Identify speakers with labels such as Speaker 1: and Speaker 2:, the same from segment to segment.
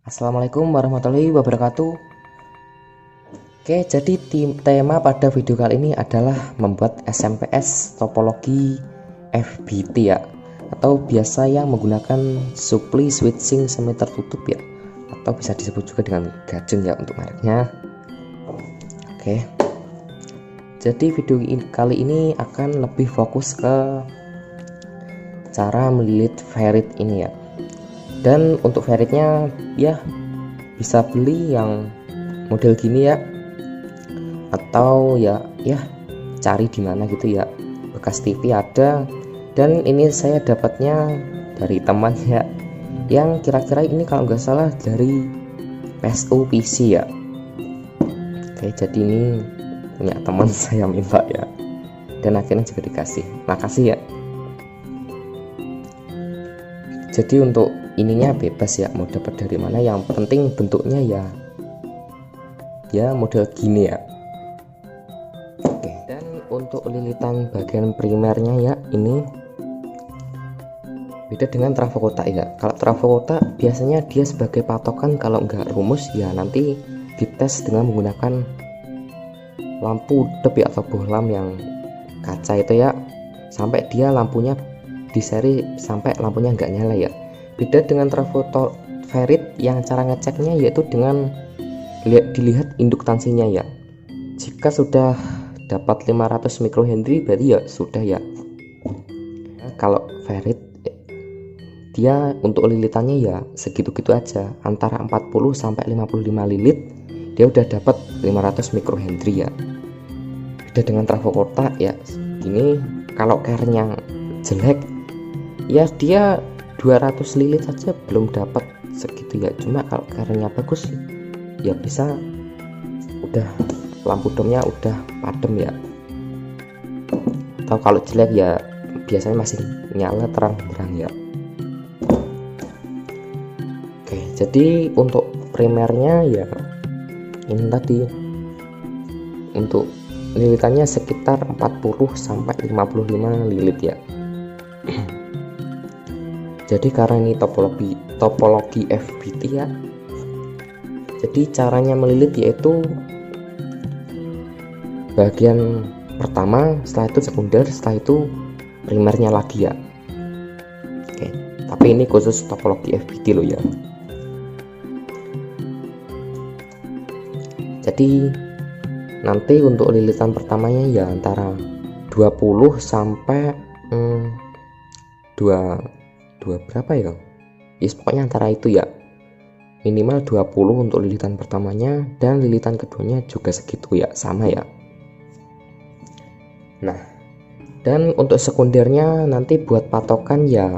Speaker 1: Assalamualaikum warahmatullahi wabarakatuh. Oke, jadi tema pada video kali ini adalah membuat SMPS topologi FBT ya, atau biasa yang menggunakan supply switching semi tertutup ya, atau bisa disebut juga dengan gajeng ya untuk mereknya. Oke, jadi video kali ini akan lebih fokus ke cara melilit ferrit ini ya. Dan untuk ferritnya ya bisa beli yang model gini ya, atau ya cari di mana gitu ya, bekas TV ada. Dan ini saya dapatnya dari teman ya, yang kira-kira ini kalau nggak salah dari PSU PC ya. Oke, jadi ini punya teman saya minta ya, dan akhirnya juga dikasih. Makasih ya. Jadi untuk ininya bebas ya, mau dapat dari mana, yang penting bentuknya ya model gini ya. Oke, dan untuk lilitan bagian primernya ya, ini beda dengan trafo kotak ya. Kalau trafo kotak biasanya dia sebagai patokan, kalau nggak rumus ya nanti dites dengan menggunakan lampu dep ya, atau bohlam yang kaca itu ya, sampai dia lampunya di seri sampai lampunya nggak nyala ya. Beda dengan trafo ferrit yang cara ngeceknya yaitu dengan dilihat induktansinya ya. Jika sudah dapat 500 mikrohenry berarti ya sudah ya. Kalau ferrit dia untuk lilitannya ya segitu-gitu aja, antara 40 sampai 55 lilit dia udah dapat 500 mikrohenry ya. Beda dengan trafo kotak ya, ini kalau care-nya jelek ya dia 200 lilit saja belum dapat segitu ya. Cuma kalau care-nya bagus ya bisa, udah lampu domnya udah padam ya. Atau kalau jelek ya biasanya masih nyala terang-terang ya. Oke, jadi untuk primernya ya ini tadi, untuk lilitannya sekitar 40 sampai 55 lilit ya. Jadi karena ini topologi FBT ya, jadi caranya melilit yaitu bagian pertama, setelah itu sekunder, setelah itu primernya lagi ya. Oke, tapi ini khusus topologi FBT loh ya. Jadi nanti untuk lilitan pertamanya ya antara 20 sampai 2 berapa ya, pokoknya antara itu ya, minimal 20 untuk lilitan pertamanya, dan lilitan keduanya juga segitu ya, sama ya. Nah, dan untuk sekundernya nanti buat patokan ya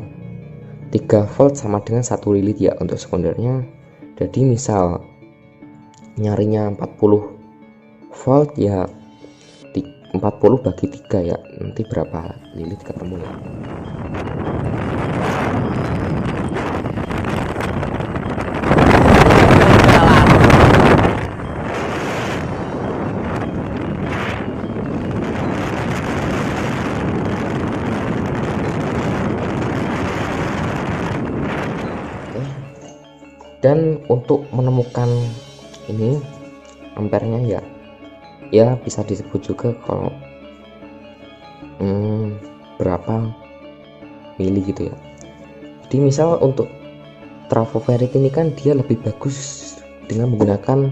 Speaker 1: 3 volt sama dengan 1 lilit ya untuk sekundernya. Jadi misal nyarinya 40 volt ya 40 bagi 3 ya, nanti berapa lilit ketemu ya. Dan untuk menemukan ini ampernya ya bisa disebut juga kalau berapa mili gitu ya. Jadi misal untuk trafo ferrit ini kan dia lebih bagus dengan menggunakan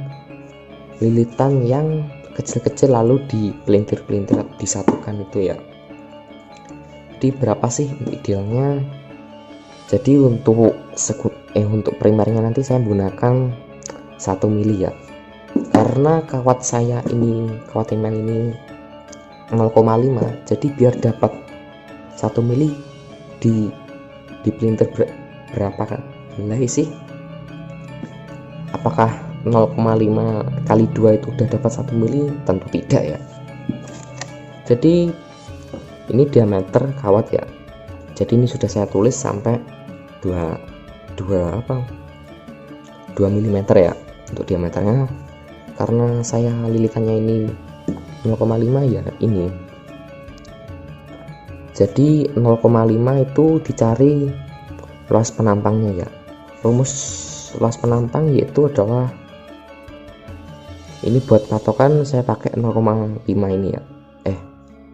Speaker 1: lilitan yang kecil-kecil lalu dipelintir-pelintir disatukan itu ya. Jadi berapa sih idealnya? Jadi untuk primernya nanti saya menggunakan 1 mili ya, karena kawat saya ini, kawat iman ini 0,5, jadi biar dapat 1 mili di pelintir berapa kan belai sih, apakah 0,5 kali 2 itu udah dapat 1 mili? Tentu tidak ya. Jadi ini diameter kawat ya, jadi ini sudah saya tulis sampai 2 mm ya untuk diameternya, karena saya lilitannya ini 0,5 ya ini. Jadi 0,5 itu dicari luas penampangnya ya. Rumus luas penampang, yaitu adalah ini buat patokan saya pakai 0,5 ini ya,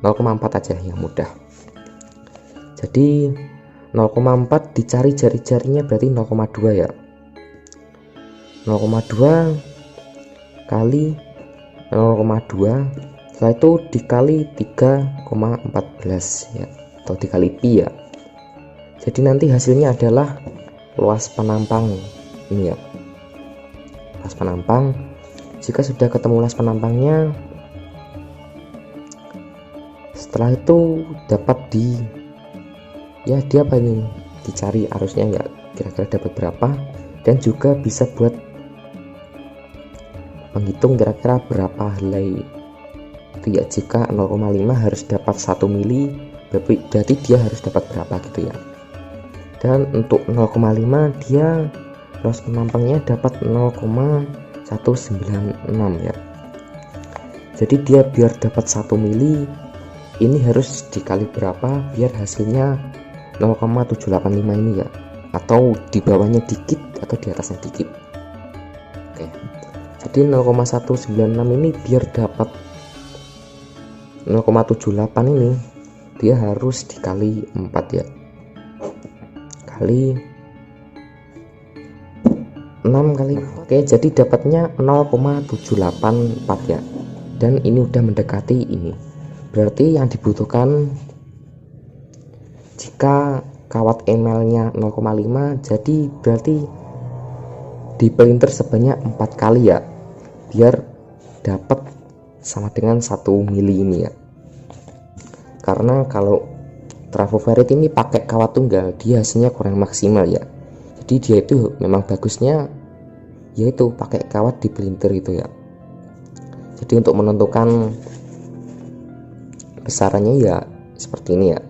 Speaker 1: 0,4 aja yang mudah. Jadi 0,4 dicari jari-jarinya berarti 0,2 ya, 0,2 kali 0,2, setelah itu dikali 3,14 ya, atau dikali pi ya. Jadi nanti hasilnya adalah luas penampang ini ya, luas penampang. Jika sudah ketemu luas penampangnya, setelah itu dapat dia apa ini, dicari arusnya ya, kira-kira dapat berapa, dan juga bisa buat menghitung kira-kira berapa helai itu ya. Jika 0,5 harus dapat 1 mili, berarti dia harus dapat berapa gitu ya. Dan untuk 0,5 dia luas penampangnya dapat 0,196 ya. Jadi dia biar dapat 1 mili ini harus dikali berapa biar hasilnya 0,785 ini ya, atau di bawahnya dikit atau di atasnya dikit. Oke, jadi 0,196 ini biar dapat 0,78 ini dia harus dikali 4 ya, kali 6 kali. Oke, jadi dapatnya 0,784 ya, dan ini udah mendekati ini. Berarti yang dibutuhkan jika kawat emalnya 0,5, jadi berarti di pelintir sebanyak 4 kali ya, biar dapat sama dengan 1 mili ini ya. Karena kalau travoferrit ini pakai kawat tunggal, dia hasilnya kurang maksimal ya. Jadi dia itu memang bagusnya yaitu pakai kawat di pelintir itu ya. Jadi untuk menentukan besarannya ya seperti ini ya.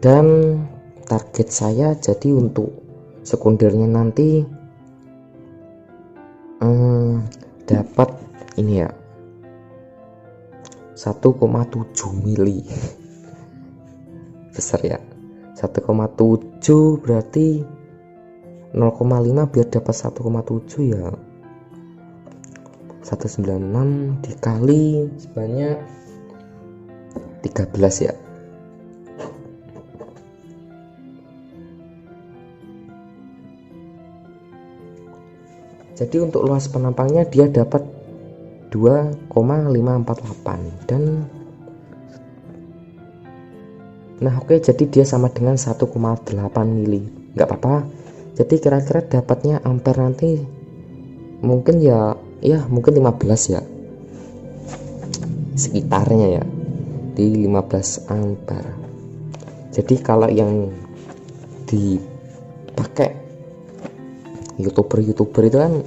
Speaker 1: Dan target saya jadi untuk sekundernya nanti dapat ini ya, 1,7 mili besar ya. 1,7 berarti 0,5 biar dapat 1,7 ya, 196 dikali sebanyak 13 ya. Jadi untuk luas penampangnya dia dapat 2,548 dan nah oke, jadi dia sama dengan 1,8 mili, nggak apa-apa. Jadi kira-kira dapatnya ampere nanti mungkin ya mungkin 15 ya, sekitarnya ya di 15 ampere. Jadi kalau yang dipakai youtuber itu kan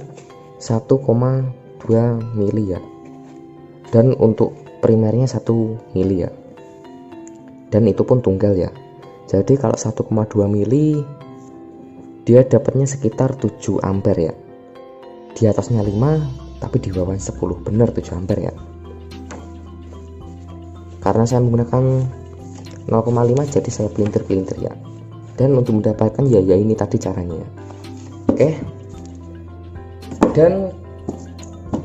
Speaker 1: 1,2 mili ya, dan untuk primernya 1 mili ya, dan itu pun tunggal ya. Jadi kalau 1,2 mili dia dapatnya sekitar 7 ampere ya, di atasnya 5 tapi di bawah 10, benar 7 ampere ya. Karena saya menggunakan 0,5 jadi saya pelintir ya, dan untuk mendapatkan ya ini tadi caranya ya. Oke, dan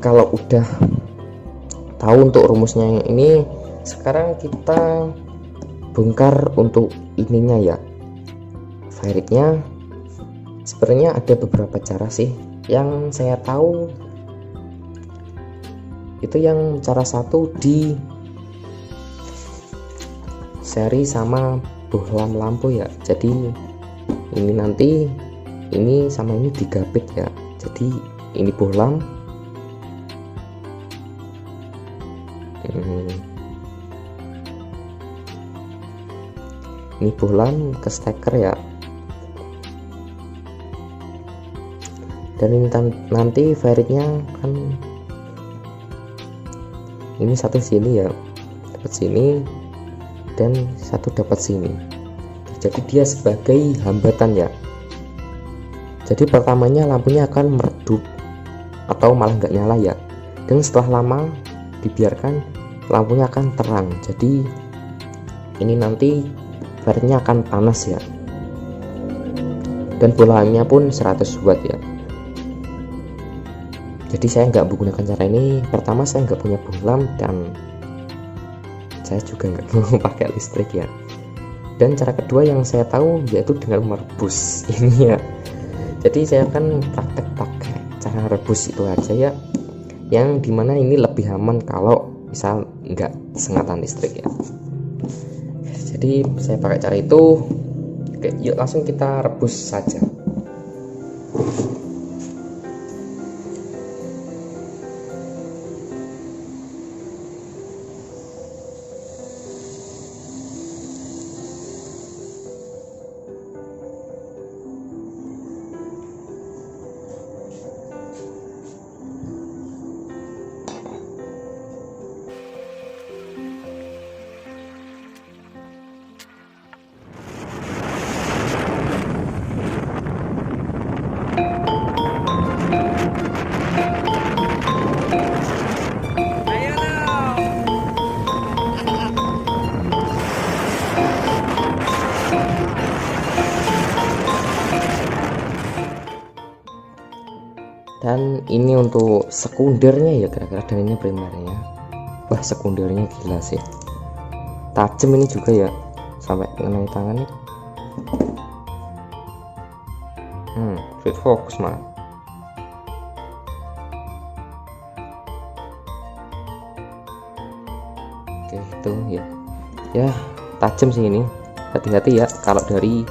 Speaker 1: kalau udah tahu untuk rumusnya yang ini, sekarang kita bongkar untuk ininya ya, ferritnya. Sebenarnya ada beberapa cara sih yang saya tahu. Itu yang cara satu di seri sama bohlam lampu ya. Jadi ini nanti ini sama ini digabit ya. Jadi ini bohlam, ini bohlam ke steker ya. Dan ini nanti ferritnya kan ini satu sini ya, dapat sini, dan satu dapat sini. Jadi dia sebagai hambatan ya. Jadi pertamanya lampunya akan meredup atau malah nggak nyala ya, dan setelah lama dibiarkan lampunya akan terang. Jadi ini nanti ferritnya akan panas ya, dan bolanya pun 100 watt ya. Jadi saya nggak menggunakan cara ini. Pertama, saya nggak punya bohlam dan saya juga nggak mau pakai listrik ya. Dan cara kedua yang saya tahu yaitu dengan merebus ini ya. Jadi saya akan praktek pakai cara rebus itu aja ya, yang dimana ini lebih aman kalau misal nggak sengatan listrik ya. Jadi saya pakai cara itu. Oke, yuk langsung kita rebus saja. Dan ini untuk sekundernya ya kira-kira, dan ini primernya. Wah, sekundernya gila sih, tajam ini juga ya, sampai mengenai tangannya. Fit fokus mah. Oke, itu ya, ya tajam sih ini. Hati-hati ya kalau dari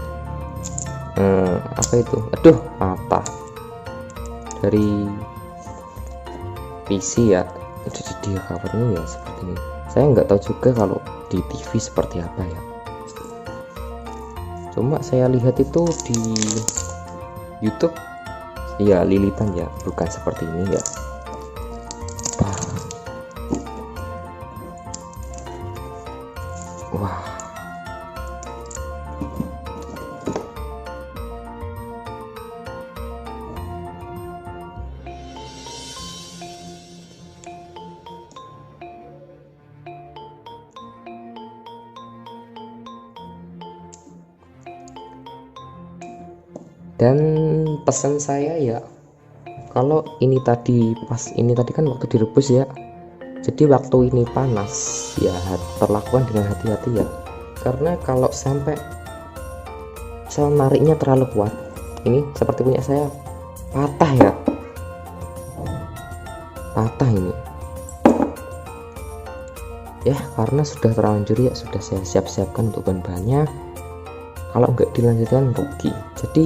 Speaker 1: apa itu, aduh patah dari PC ya. Jadi dia covernya ya seperti ini. Saya nggak tahu juga kalau di TV seperti apa ya, cuma saya lihat itu di YouTube ya lilitan ya, bukan seperti ini ya. Wah, dan pesan saya ya, kalau ini tadi pas ini tadi kan waktu direbus ya, jadi waktu ini panas ya perlakuan dengan hati-hati ya, karena kalau sampai saya nariknya terlalu kuat, ini seperti punya saya patah ya, patah ini ya, karena sudah terlanjur ya, sudah saya siap-siapkan untuk bahan-bahannya. Kalau nggak dilanjutkan rugi, jadi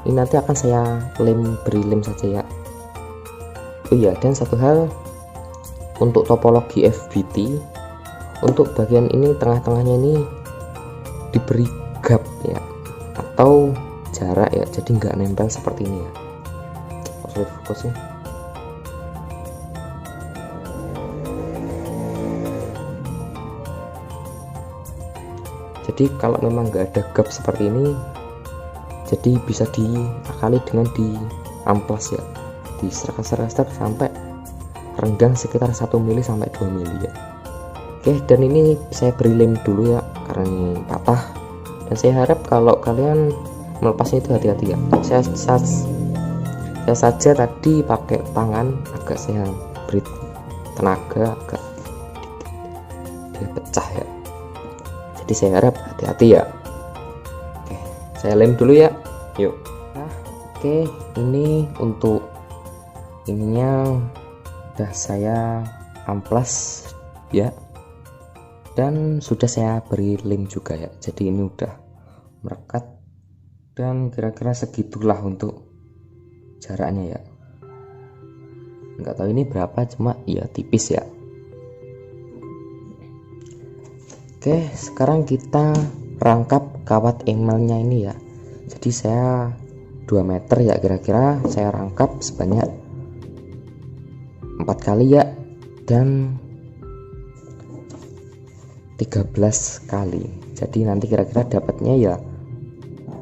Speaker 1: ini nanti akan saya beri lem saja ya. Oh iya, dan satu hal untuk topologi FBT, untuk bagian ini tengah-tengahnya ini diberi gap ya, atau jarak ya, jadi nggak nempel seperti ini ya. Sulit fokusnya. Jadi kalau memang nggak ada gap seperti ini, jadi bisa diakali dengan di amplas ya, di serak-serak sampai renggang sekitar 1 mili sampai 2 mili ya. Oke, dan ini saya beri lem dulu ya, karena ini patah, dan saya harap kalau kalian melepasnya itu hati-hati ya. Saya saja tadi pakai tangan, agak saya beri tenaga, agak dia pecah ya, jadi saya harap hati-hati ya. Oke, saya lem dulu ya, yuk. Nah, oke, ini untuk ininya udah saya amplas ya, dan sudah saya beri lem juga ya, jadi ini udah merekat, dan kira-kira segitulah untuk jaraknya ya. Nggak tahu ini berapa, cuma ya tipis ya. Oke, sekarang kita rangkap kawat emalnya ini ya. Jadi saya 2 meter ya kira-kira, saya rangkap sebanyak 4 kali ya, dan 13 kali. Jadi nanti kira-kira dapatnya ya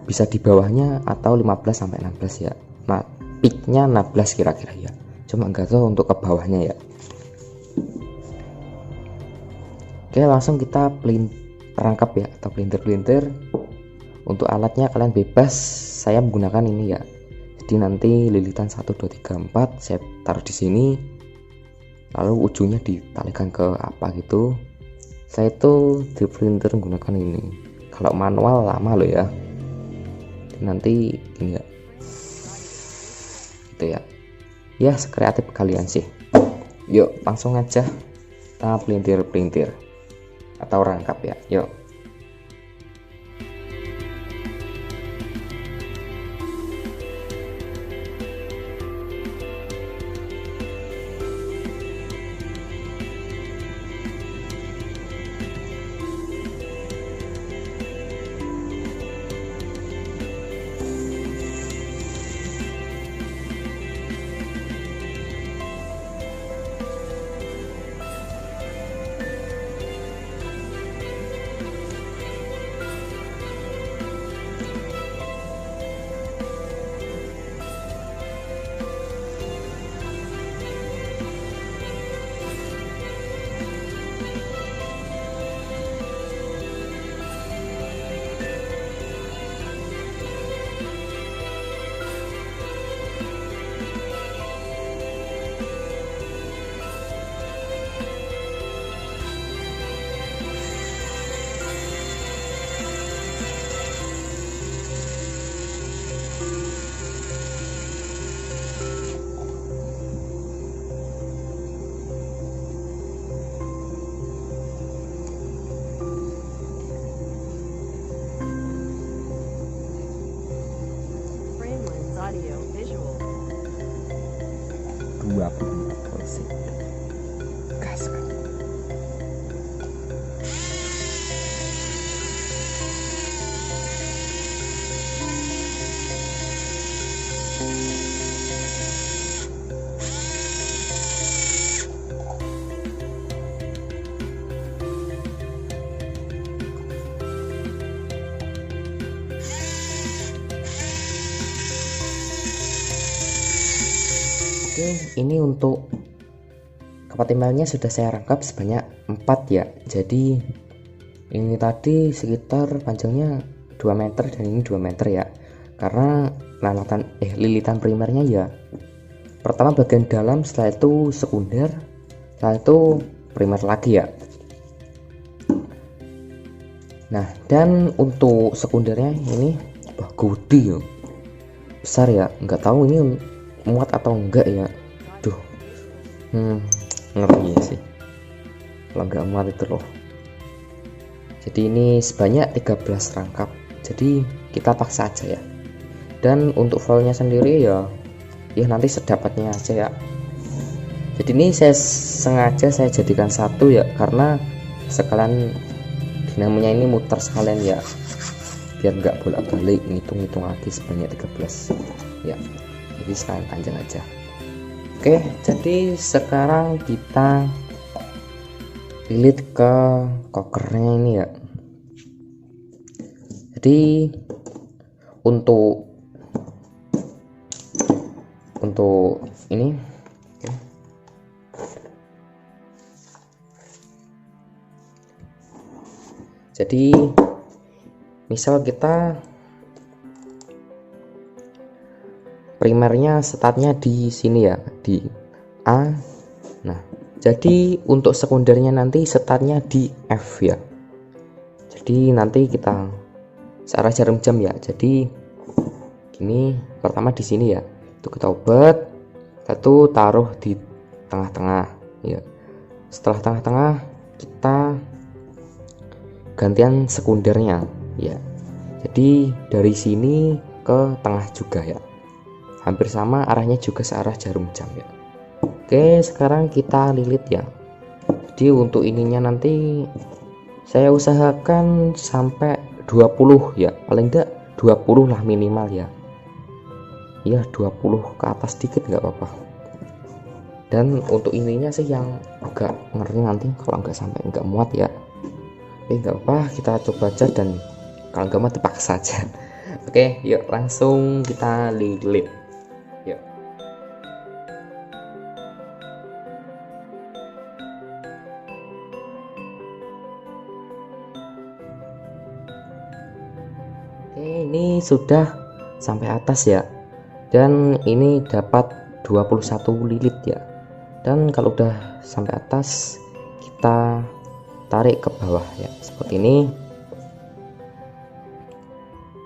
Speaker 1: bisa di bawahnya atau 15 sampai 16 ya. Nah, peaknya 16 kira-kira ya. Cuma nggak tahu untuk ke bawahnya ya. Oke, langsung kita rangkap ya, atau pelintir-pelintir. Untuk alatnya kalian bebas, saya menggunakan ini ya. Jadi nanti lilitan 1 2 3 4 saya taruh di sini, lalu ujungnya ditalikan ke apa gitu. Saya itu di printer menggunakan ini. Kalau manual lama loh ya. Jadi nanti ini ya, gitu ya. Ya sekreatif kalian sih. Yuk langsung aja kita pelintir atau rangkap ya. Yuk.
Speaker 2: Audio visual.
Speaker 1: 20% gas kan. Oke, ini untuk kompatibilnya sudah saya rangkap sebanyak 4 ya. Jadi ini tadi sekitar panjangnya 2 meter dan ini 2 meter ya. Karena lilitan primernya ya. Pertama bagian dalam, setelah itu sekunder, setelah itu primer lagi ya. Nah, dan untuk sekundernya ini gede ya. Besar ya, nggak tahu ini muat atau enggak ya. Duh, ngeri sih kalau enggak muat itu loh. Jadi ini sebanyak 13 rangkap, jadi kita paksa aja ya. Dan untuk filenya sendiri ya nanti sedapatnya aja ya. Jadi ini saya sengaja saya jadikan satu ya, karena sekalian dinamanya ini muter sekalian ya, biar nggak bolak-balik ngitung-ngitung lagi sebanyak 13 ya. Jadi sekalian panjang aja. Oke, jadi sekarang kita lilit ke kokernya ini ya. Jadi untuk ini oke. Jadi misal kita primernya startnya di sini ya, di A. Nah, jadi untuk sekundernya nanti startnya di F ya. Jadi nanti kita searah jarum jam ya. Jadi gini, pertama di sini ya, itu kita ubah, satu taruh di tengah-tengah ya. Setelah tengah-tengah kita gantian sekundernya ya. Jadi dari sini ke tengah juga ya, hampir sama arahnya, juga searah jarum jam ya. Oke, sekarang kita lilit ya. Jadi untuk ininya nanti saya usahakan sampai 20 ya, paling enggak 20 lah minimal ya. Ya 20 ke atas dikit nggak apa-apa. Dan untuk ininya sih yang agak ngeri nanti kalau nggak sampai nggak muat ya. Nggak apa, kita coba aja, dan kalau nggak muat dipaksa aja. Oke, yuk langsung kita lilit. Yuk. Oke, ini sudah sampai atas ya, dan ini dapat 21 lilit ya. Dan kalau udah sampai atas kita tarik ke bawah ya, seperti ini.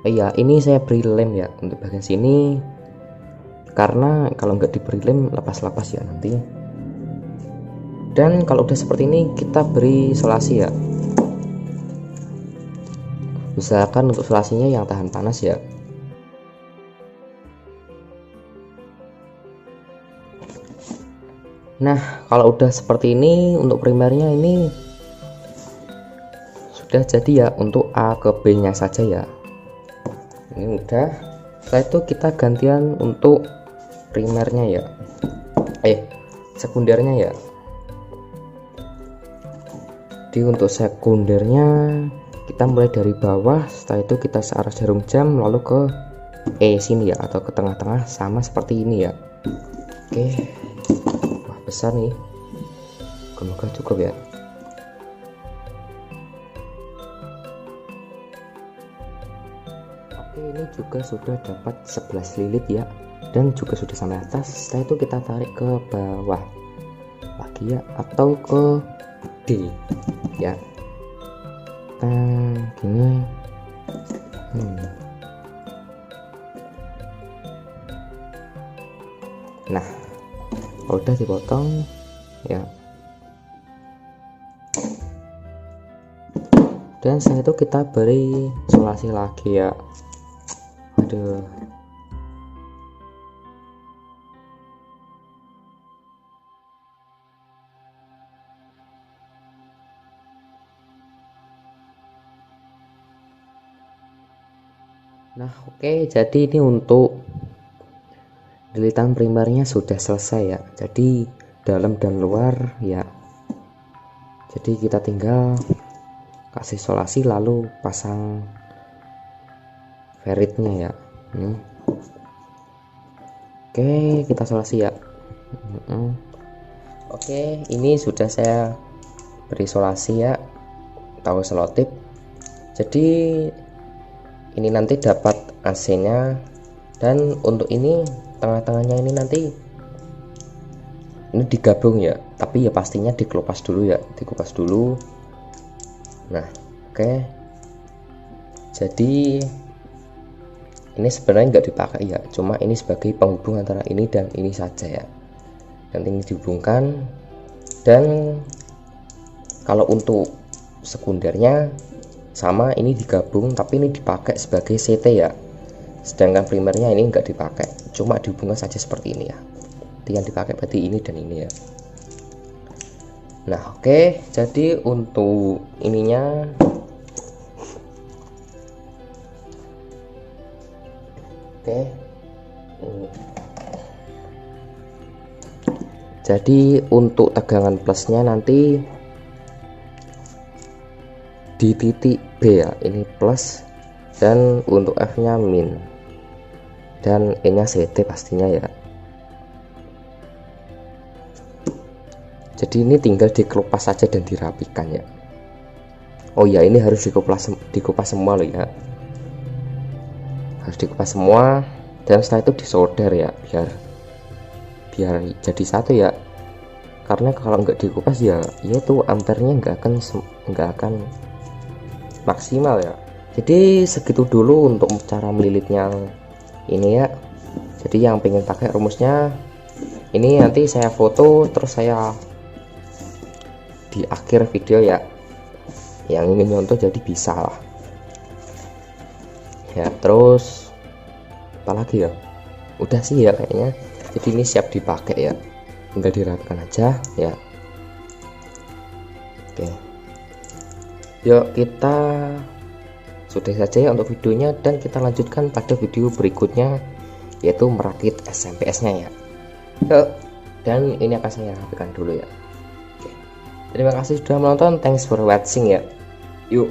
Speaker 1: Iya, ini saya beri lem ya untuk bagian sini, karena kalau nggak diberi lem lepas-lepas ya nanti. Dan kalau udah seperti ini kita beri selasi ya, usahakan untuk selasinya yang tahan panas ya. Nah, kalau udah seperti ini untuk primernya ini sudah jadi ya, untuk A ke B nya saja ya. Ini udah. Setelah itu kita gantian untuk primernya ya, sekundernya ya. Jadi untuk sekundernya kita mulai dari bawah, setelah itu kita searah jarum jam lalu ke E sini ya, atau ke tengah-tengah sama seperti ini ya. Oke, wah besar nih, semoga cukup ya. Oke, ini juga sudah dapat 11 lilit ya, dan juga sudah sampai atas. Setelah itu kita tarik ke bawah lagi ya, atau ke D ya. Gini. Nah, udah dipotong ya. Dan setelah itu kita beri selasi lagi ya. Aduh. Nah, oke, jadi ini untuk lilitan primernya sudah selesai ya. Jadi dalam dan luar ya. Jadi kita tinggal kasih solasi lalu pasang feritnya ya. Oke, kita solasi ya. Oke, ini sudah saya beri solasi ya, tahu selotip. Jadi ini nanti dapat AC nya, dan untuk ini tengah-tengahnya ini nanti ini digabung ya, tapi ya pastinya dikelupas dulu ya, dikupas dulu. Nah, oke. Jadi ini sebenarnya nggak dipakai ya, cuma ini sebagai penghubung antara ini dan ini saja ya. Nanti ini dihubungkan, dan kalau untuk sekundernya sama, ini digabung tapi ini dipakai sebagai CT ya. Sedangkan primernya ini nggak dipakai, cuma dihubungkan saja seperti ini ya. Yang dipakai berarti ini dan ini ya. Nah, oke, jadi untuk ininya oke. Jadi untuk tegangan plusnya nanti di titik B ya, ini plus, dan untuk F nya min, dan E nya CT pastinya ya. Jadi ini tinggal dikelupas saja dan dirapikan ya. Oh ya, ini harus dikupas semua loh ya, harus dikupas semua, dan setelah itu disolder ya, biar jadi satu ya. Karena kalau nggak dikupas ya, itu ampernya nggak akan maksimal ya. Jadi segitu dulu untuk cara melilitnya ini ya. Jadi yang pengen pakai rumusnya ini nanti saya foto terus saya di akhir video ya, yang ingin nyontoh jadi bisa lah ya. Terus apalagi ya, udah sih ya kayaknya. Jadi ini siap dipakai ya, tinggal dirapikan aja ya. Oke, yuk kita sudah saja ya untuk videonya, dan kita lanjutkan pada video berikutnya, yaitu merakit SMPS nya ya. Yuk, dan ini akan saya rapikan dulu ya. Oke, terima kasih sudah menonton, thanks for watching ya. Yuk.